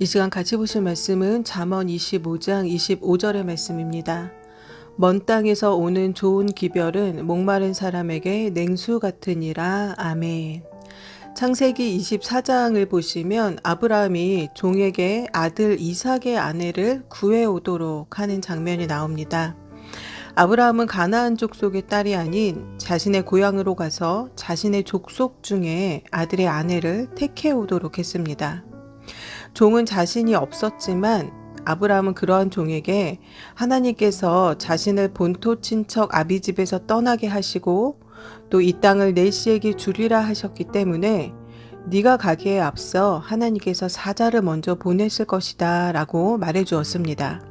이 시간 같이 보실 말씀은 잠언 25장 25절의 말씀입니다. 먼 땅에서 오는 좋은 기별은 목마른 사람에게 냉수 같으니라. 아멘. 창세기 24장을 보시면 아브라함이 종에게 아들 이삭의 아내를 구해오도록 하는 장면이 나옵니다. 아브라함은 가나안 족속의 딸이 아닌 자신의 고향으로 가서 자신의 족속 중에 아들의 아내를 택해오도록 했습니다. 종은 자신이 없었지만 아브라함은 그러한 종에게 하나님께서 자신을 본토 친척 아비 집에서 떠나게 하시고 또 이 땅을 내 씨에게 주리라 하셨기 때문에 네가 가기에 앞서 하나님께서 사자를 먼저 보냈을 것이다 라고 말해 주었습니다.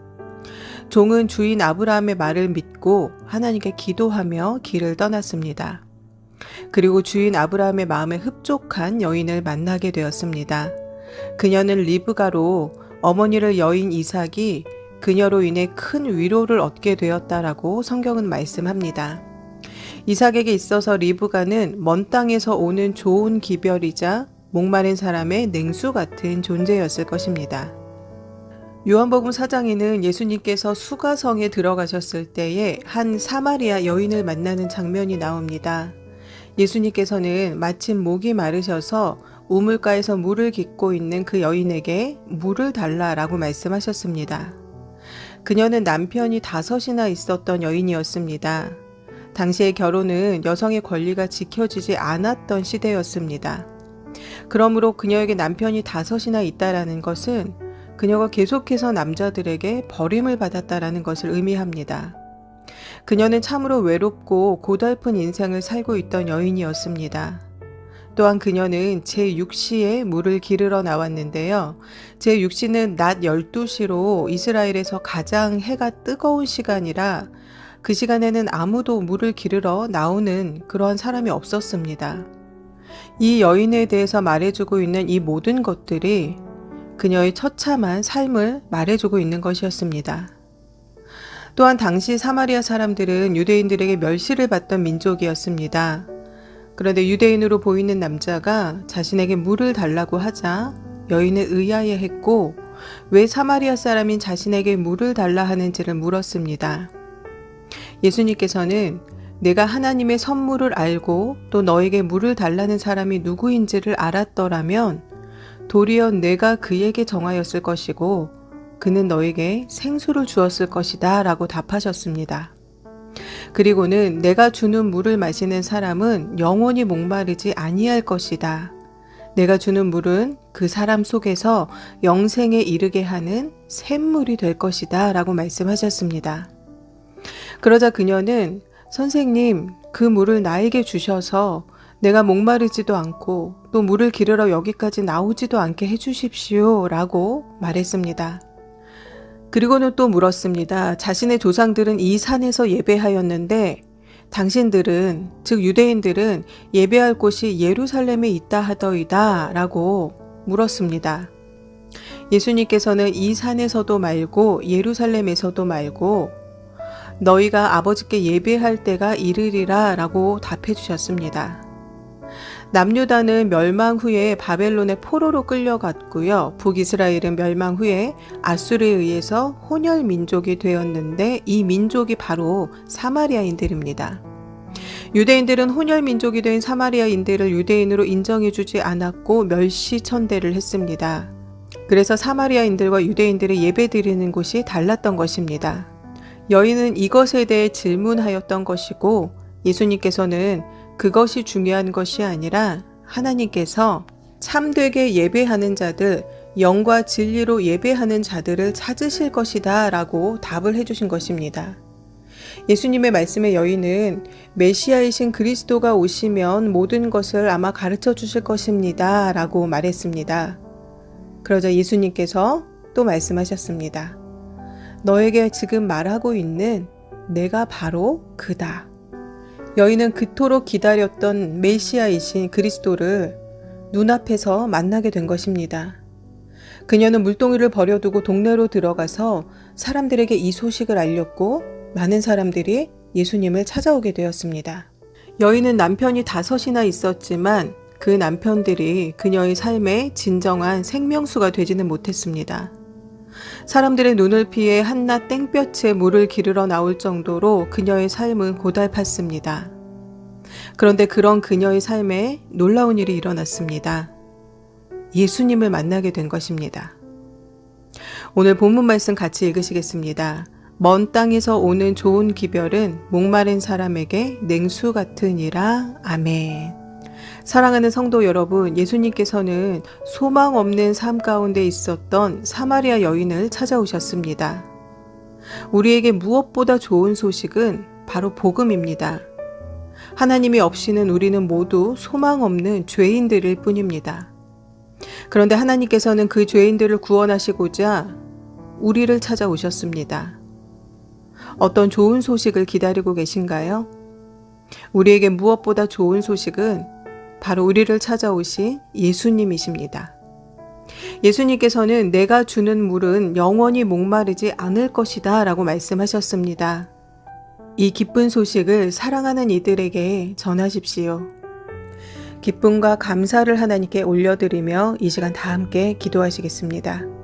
종은 주인 아브라함의 말을 믿고 하나님께 기도하며 길을 떠났습니다. 그리고 주인 아브라함의 마음에 흡족한 여인을 만나게 되었습니다. 그녀는 리브가로 어머니를 여인 이삭이 그녀로 인해 큰 위로를 얻게 되었다라고 성경은 말씀합니다. 이삭에게 있어서 리브가는 먼 땅에서 오는 좋은 기별이자 목마른 사람의 냉수 같은 존재였을 것입니다. 요한복음 4장에는 예수님께서 수가성에 들어가셨을 때에 한 사마리아 여인을 만나는 장면이 나옵니다. 예수님께서는 마침 목이 마르셔서 우물가에서 물을 깃고 있는 그 여인에게 물을 달라라고 말씀하셨습니다. 그녀는 남편이 5이나 있었던 여인이었습니다. 당시의 결혼은 여성의 권리가 지켜지지 않았던 시대였습니다. 그러므로 그녀에게 남편이 5이나 있다라는 것은 그녀가 계속해서 남자들에게 버림을 받았다라는 것을 의미합니다. 그녀는 참으로 외롭고 고달픈 인생을 살고 있던 여인이었습니다. 또한 그녀는 제6시에 물을 기르러 나왔는데요. 제6시는 낮 12시로 이스라엘에서 가장 해가 뜨거운 시간이라 그 시간에는 아무도 물을 기르러 나오는 그러한 사람이 없었습니다. 이 여인에 대해서 말해주고 있는 이 모든 것들이 그녀의 처참한 삶을 말해주고 있는 것이었습니다. 또한 당시 사마리아 사람들은 유대인들에게 멸시를 받던 민족이었습니다. 그런데 유대인으로 보이는 남자가 자신에게 물을 달라고 하자 여인은 의아해했고 왜 사마리아 사람인 자신에게 물을 달라 하는지를 물었습니다. 예수님께서는 내가 하나님의 선물을 알고 또 너에게 물을 달라는 사람이 누구인지를 알았더라면 도리어 내가 그에게 정하였을 것이고 그는 너에게 생수를 주었을 것이다 라고 답하셨습니다. 그리고는 내가 주는 물을 마시는 사람은 영원히 목마르지 아니할 것이다. 내가 주는 물은 그 사람 속에서 영생에 이르게 하는 샘물이 될 것이다 라고 말씀하셨습니다. 그러자 그녀는 선생님, 그 물을 나에게 주셔서 내가 목마르지도 않고 또 물을 기르러 여기까지 나오지도 않게 해주십시오 라고 말했습니다. 그리고는 또 물었습니다. 자신의 조상들은 이 산에서 예배하였는데 당신들은, 즉 유대인들은 예배할 곳이 예루살렘에 있다 하더이다 라고 물었습니다. 예수님께서는 이 산에서도 말고 예루살렘에서도 말고 너희가 아버지께 예배할 때가 이르리라 라고 답해 주셨습니다. 남유다는 멸망 후에 바벨론의 포로로 끌려갔고요. 북이스라엘은 멸망 후에 아수르에 의해서 혼혈 민족이 되었는데 이 민족이 바로 사마리아인들입니다. 유대인들은 혼혈 민족이 된 사마리아인들을 유대인으로 인정해주지 않았고 멸시천대를 했습니다. 그래서 사마리아인들과 유대인들의 예배드리는 곳이 달랐던 것입니다. 여인은 이것에 대해 질문하였던 것이고 예수님께서는 그것이 중요한 것이 아니라 하나님께서 참되게 예배하는 자들, 영과 진리로 예배하는 자들을 찾으실 것이다 라고 답을 해주신 것입니다. 예수님의 말씀의 여인은 메시아이신 그리스도가 오시면 모든 것을 아마 가르쳐 주실 것입니다 라고 말했습니다. 그러자 예수님께서 또 말씀하셨습니다. 너에게 지금 말하고 있는 내가 바로 그다. 여인은 그토록 기다렸던 메시아이신 그리스도를 눈앞에서 만나게 된 것입니다. 그녀는 물동이를 버려두고 동네로 들어가서 사람들에게 이 소식을 알렸고 많은 사람들이 예수님을 찾아오게 되었습니다. 여인은 남편이 5이나 있었지만 그 남편들이 그녀의 삶의 진정한 생명수가 되지는 못했습니다. 사람들의 눈을 피해 한낱 땡볕에 물을 기르러 나올 정도로 그녀의 삶은 고달팠습니다. 그런데 그런 그녀의 삶에 놀라운 일이 일어났습니다. 예수님을 만나게 된 것입니다. 오늘 본문 말씀 같이 읽으시겠습니다. 먼 땅에서 오는 좋은 기별은 목마른 사람에게 냉수 같으니라. 아멘. 사랑하는 성도 여러분, 예수님께서는 소망 없는 삶 가운데 있었던 사마리아 여인을 찾아오셨습니다. 우리에게 무엇보다 좋은 소식은 바로 복음입니다. 하나님이 없이는 우리는 모두 소망 없는 죄인들일 뿐입니다. 그런데 하나님께서는 그 죄인들을 구원하시고자 우리를 찾아오셨습니다. 어떤 좋은 소식을 기다리고 계신가요? 우리에게 무엇보다 좋은 소식은 바로 우리를 찾아오신 예수님이십니다. 예수님께서는 내가 주는 물은 영원히 목마르지 않을 것이다 라고 말씀하셨습니다. 이 기쁜 소식을 사랑하는 이들에게 전하십시오. 기쁨과 감사를 하나님께 올려드리며 이 시간 다 함께 기도하시겠습니다.